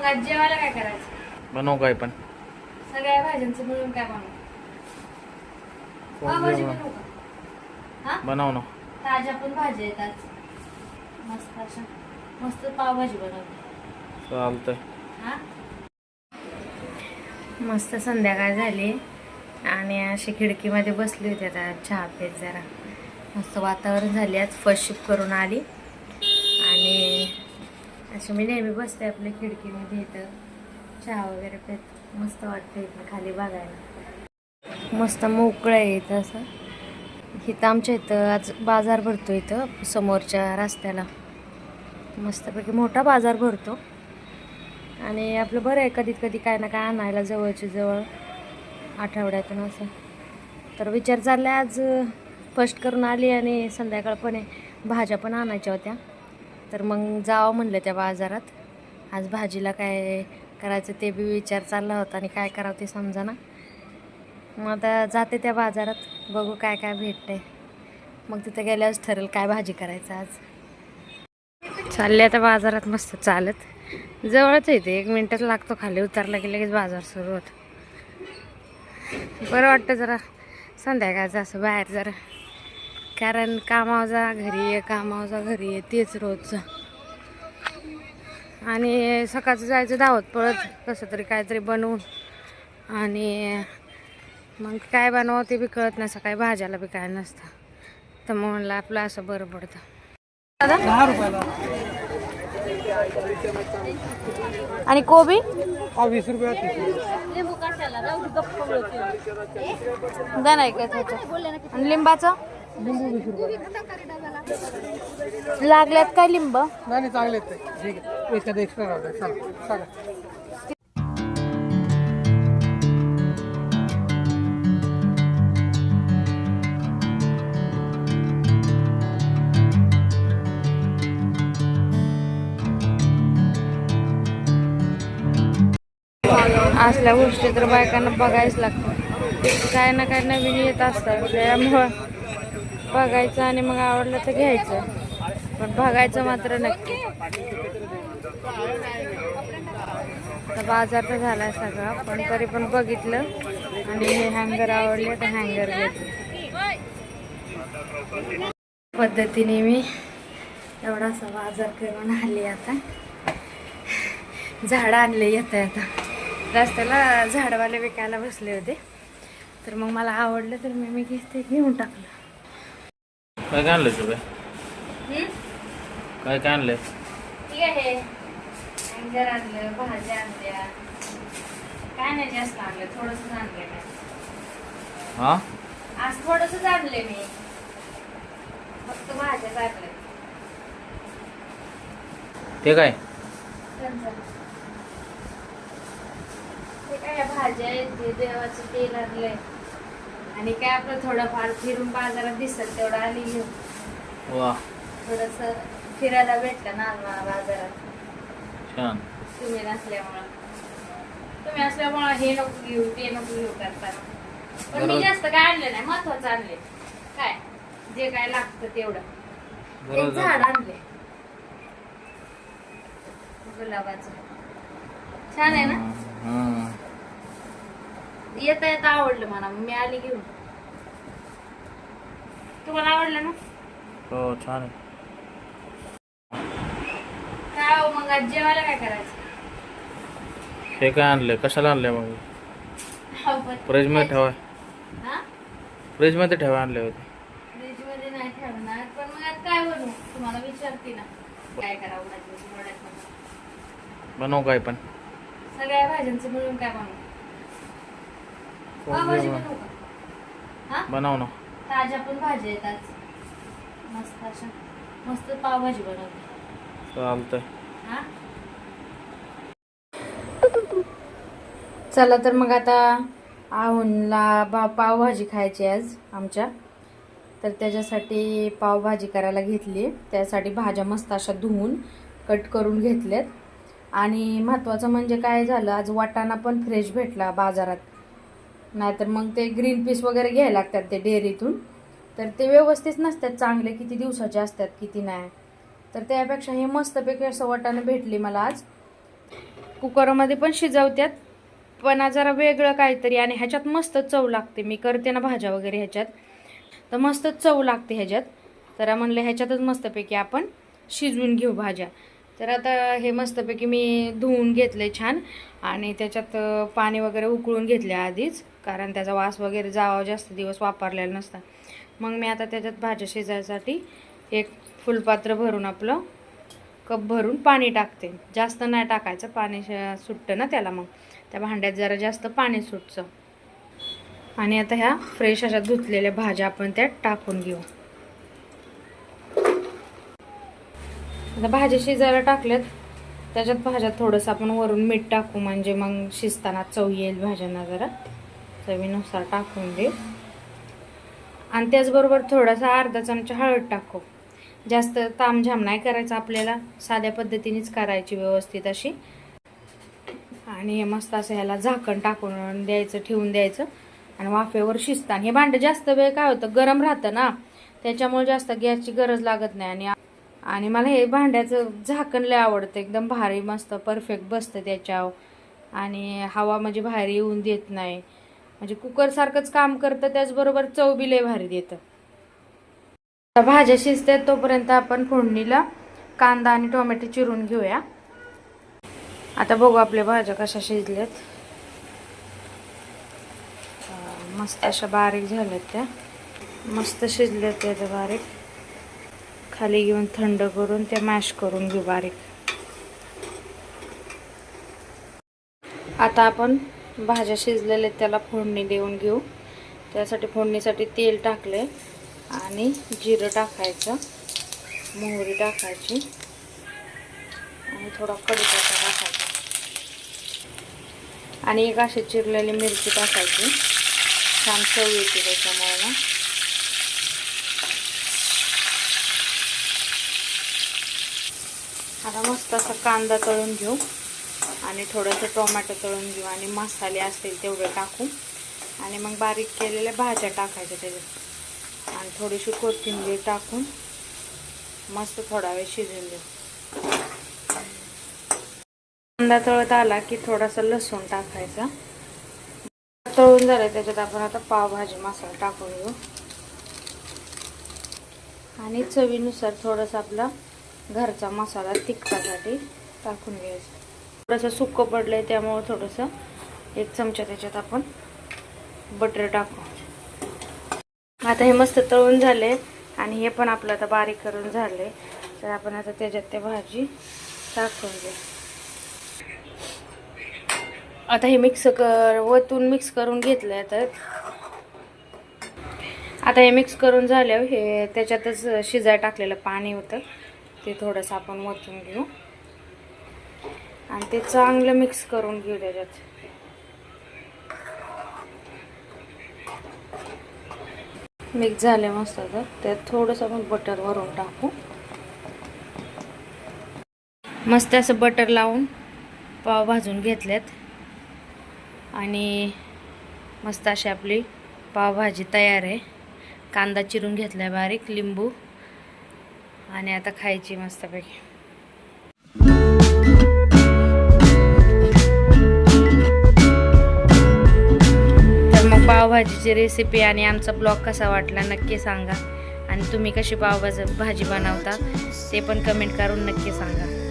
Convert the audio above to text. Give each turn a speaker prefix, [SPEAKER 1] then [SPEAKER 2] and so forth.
[SPEAKER 1] मग आज जेवायला काय करायचं?
[SPEAKER 2] बनव काय पण
[SPEAKER 1] सगळ्या भाज्यांचं मिळून काय बनवू? पावभाजी बनवू का? हा
[SPEAKER 2] बनव ना.
[SPEAKER 1] ताज्या पण भाज्या आहेत आज. मस्त अशा मस्त पावभाजी बनवली.
[SPEAKER 2] चालतंय.
[SPEAKER 1] हा मस्त संध्याकाळ झाली आणि अशी खिडकीमध्ये बसली होती आता चहा पेत जरा. मस्त वातावरण झाले. आज फर्स्ट शिफ्ट करून आली आणि अशी मी नेहमी बसते आपल्या खिडकीमध्ये इथं चहा वगैरे पेत. मस्त वाटतं इथं खाली बघायला. मस्त मोकळं आहे इथं असं. इथं आमच्या इथं आज बाजार भरतो इथं समोरच्या रस्त्याला. मस्तपैकी मोठा बाजार भरतो आणि आपलं बरं आहे कधी कधी काय ना काय आणायला जवळच्या जवळ आठवड्यातून असं. तर विचार चालला आज फर्स्ट करून आली आणि संध्याकाळ पण भाज्या पण आणायच्या होत्या. तर मग जावं म्हणलं त्या बाजारात. आज भाजीला काय करायचं ते बी विचार चालला होता आणि काय करावं ते समजा. मग आता जाते त्या बाजारात, बघू काय काय भेटतंय. मग तिथं गेल्यावर ठरेल काय भाजी करायचं आज. चालले आता बाजारात मस्त चालत. जवळच येते 1 मिनिटच लागतो. खाली उतरला की लगेच बाजार सुरू होतो. बरं वाटतं जरा संध्याकाळचं असं बाहेर जरा. कारण कामावर जा घरी ये, कामावर जा घरी ये, तेच रोजचं. आणि सकाळचं जायचं धावत पळत कसं तरी काहीतरी बनवून. आणि मग काय बनवावं ते बी कळत नाही. सकाळी भाज्याला बी काय नसतं. तर मग म्हणलं आपलं असं बरं पडतं.
[SPEAKER 3] 10 रुपयाला.
[SPEAKER 1] आणि कोबी
[SPEAKER 3] 20 रुपये.
[SPEAKER 1] नाही का आणि लिंबाचं
[SPEAKER 3] लिंबू 20 रुपये.
[SPEAKER 1] लागल्यात काय लिंब?
[SPEAKER 3] नाही चांगले आहेत ते. ठीक आहे. एखादं एक्स्ट्रा राहतं. सांगा.
[SPEAKER 1] असल्या गोष्टी तर बायकांना बघायच लागतं. काय ना काय नवीन येत असतात. त्यामुळं बघायचं आणि मग आवडलं तर घ्यायचं. पण बघायचं मात्र नक्की. तर बाजार तर झाला सगळा पण तरी पण बघितलं. आणि हे हँगर आवडले तर हँगर घेतले. पद्धतीने मी एवढासा बाजार करून आली. आता झाडं आणले येत आहे. आता रस्त्याला झाडवाले विकायला बसले होते. तर मग मला आवडलं तर मी घेऊन टाकलं.
[SPEAKER 2] काय काय आणलं तुझं? काय काय आणलंय?
[SPEAKER 1] ठीक आहे. हँगर आणलं, भाज्या आणल्या. काय नाही जास्त आणलं, थोडंसंच आणलं.
[SPEAKER 2] हा
[SPEAKER 1] आज थोडंसंच आणले मी. फक्त भाज्याच आणल्या.
[SPEAKER 2] ते काय?
[SPEAKER 1] ते काय भाज्या आहेत, ते देवाचं तेल आणलंय. आणि काय आपलं थोडंफार फिरून बाजारात दिसत तेवढं आली घेऊन.
[SPEAKER 2] वा
[SPEAKER 1] थोडस फिरायला भेटलं ना मला बाजारात.
[SPEAKER 2] छान.
[SPEAKER 1] तुम्ही असल्यामुळं हे नको घेऊ ते नको घेऊ करताना. पण मी जास्त काय आणलं नाही. महत्वाचं आणले काय जे काय लागतं तेवढं. एक झाड आणले गुलाबाचं. छान आहे ना? येता येता आवडलं मला. मी आली घेऊन. तुम्हाला आवडलं ना?
[SPEAKER 2] हो छान आहे.
[SPEAKER 1] काय हो मग आज जेवायला काय करायचं?
[SPEAKER 2] हे काय आणलंय? कशाला आणलंय मग? फ्रीज मध्ये ठेवा. फ्रीज मध्ये ठेवा आणले होते.
[SPEAKER 1] फ्रीज मध्ये नाही ठेवणार. पण मग आज काय बनवू तुम्हाला विचारते ना. काय करावं
[SPEAKER 2] बनव काय पण
[SPEAKER 1] सगळ्या भाज्यांचं मिळून काय बनवू? पावभाजी बनवू का? हा
[SPEAKER 2] बनव ना.
[SPEAKER 1] ताज्या पण भाज्या आहेत आज. मस्त अशा मस्त पावभाजी बनवली.
[SPEAKER 2] चालतंय.
[SPEAKER 1] हा चला तर मग आता आहूनला पावभाजी खायची आज आमच्या. तर त्याच्यासाठी पावभाजी करायला घेतली. त्यासाठी भाज्या मस्त अशा धुवून कट करून घेतल्यात. आणि महत्त्वाचं म्हणजे काय झालं, आज वाटाणा पण फ्रेश भेटला बाजारात. नाहीतर मग ते ग्रीन पीस वगैरे घ्यायला लागतात ते डेअरीतून. तर ते व्यवस्थित नसतात चांगले. किती दिवसाचे असतात किती नाही. तर त्यापेक्षा हे मस्तपैकी असं वाटाणा भेटली मला आज. कुकरमध्ये पण शिजवतात, पण जरा वेगळं काहीतरी, आणि ह्याच्यात मस्त चव लागते. मी करते ना भाज्या वगैरे ह्याच्यात, तर मस्त चव लागते ह्याच्यात. तर म्हणलं ह्याच्यातच मस्तपैकी आपण शिजवून घेऊ भाज्या. तर आता हे मस्तपैकी मी धुवून घेतले छान, आणि त्याच्यात पाणी वगैरे उकळून घेतले आधीच, कारण त्याचा वास वगैरे जावा, जास्त दिवस वापरलेला नसता. मग मी आता त्याच्यात भाज्या शिजायसाठी एक फुलपात्र भरून, आपलं कप भरून पाणी टाकते. जास्त नाही टाकायचं, पाणी सुटतं ना त्याला, मग त्या भांड्यात जरा जास्त पाणी सुटतं. आणि आता ह्या फ्रेश अशा धुतलेल्या भाज्या आपण त्यात टाकून घेऊ. आता भाज्या शिजायला टाकल्यात, त्याच्यात भाज्यात थोडंसं आपण वरून मीठ टाकू, म्हणजे मग शिजताना चव येईल भाज्यांना. जरा चवीनुसार टाकून दे. आणि त्याचबरोबर थोडासा अर्धा चमचा हळद टाकू. जास्त तामझाम नाही करायचं आपल्याला, साध्या पद्धतीनेच करायची व्यवस्थित अशी. आणि हे मस्त असं ह्याला झाकण टाकून द्यायचं, ठेवून द्यायचं, आणि वाफेवर शिजतं. हे भांडं जास्त वेळ काय होतं, गरम राहतं ना, त्याच्यामुळे जास्त गॅसची गरज लागत नाही. आणि मला हे भांड्याचं झाकण लय आवडतं, एकदम भारी मस्त परफेक्ट बसतं त्याच्यावर, आणि हवा म्हणजे बाहेर येऊन देत नाही, म्हणजे कुकरसारखंच काम करतं, त्याचबरोबर चव बी लय भारी देतं. भाज्या शिजतात तोपर्यंत आपण फोडणीला कांदा आणि टोमॅटो चिरून घेऊया. आता बघू आपल्या भाज्या कशा शिजल्यात. मस्त अशा बारीक झाल्यात, त्या मस्त शिजल्यात त्या बारीक. खाली घेऊन थंड करून त्या मॅश करून घेऊ बारीक. आता आपण भाज्या शिजलेल्या त्याला फोडणी देऊन घेऊ. त्यासाठी फोडणीसाठी तेल टाकले, आणि जिरं टाकायचं, मोहरी टाकायची, आणि थोडा कढीपत्ता टाकायचा, आणि एक अशी चिरलेली मिरची टाकायची. छान चव येते त्याच्यामुळे ना. आता मस्त असा कांदा तळून घेऊ, आणि थोडंसं टोमॅटो तळून घेऊ, आणि मसाले असतील तेवढे टाकू, आणि मग बारीक केलेल्या भाज्या टाकायच्या त्याच्यात, आणि थोडीशी कोथिंबीर टाकून मस्त थोडा वेळ शिजून देऊ. कांदा तळत आला की थोडासा लसूण टाकायचा. तळून झालं त्याच्यात आपण आता पावभाजी मसाला टाकून घेऊ, आणि चवीनुसार थोडासा आपला घरचा मसाला तिखटासाठी टाकून घ्यायचा. थोडंसं सुक्कं पडलंय त्यामुळे थोडंसं एक चमचा त्याच्यात आपण बटर टाकू. आता हे मस्त तळून झाले, आणि हे पण आपलं आता बारीक करून झाले. तर आपण आता त्याच्यात ते भाजी टाकून घेऊ. आता हे वतून मिक्स करून घेतलं. तर आता हे मिक्स करून झाल्यावर हे त्याच्यातच शिजाय टाकलेलं पाणी होतं, ते थोडंसं आपण वतून घेऊ, आणि ते चांगलं मिक्स करून घेऊ त्याच्यात. मिक्स झाले मस्त. तर त्यात थोडंसं आपण बटर वरून टाकू. मस्त असं बटर लावून पाव भाजून घेतलेत, आणि मस्त अशी आपली पावभाजी तयार आहे. कांदा चिरून घेतलाय बारीक, लिंबू, आणि आता खायची मस्तपैकी. तर मग पावभाजीची रेसिपी आणि आमचा ब्लॉग कसा वाटला नक्की सांगा, आणि तुम्ही कशी पावभाजी बनवता ते पण कमेंट करून नक्की सांगा.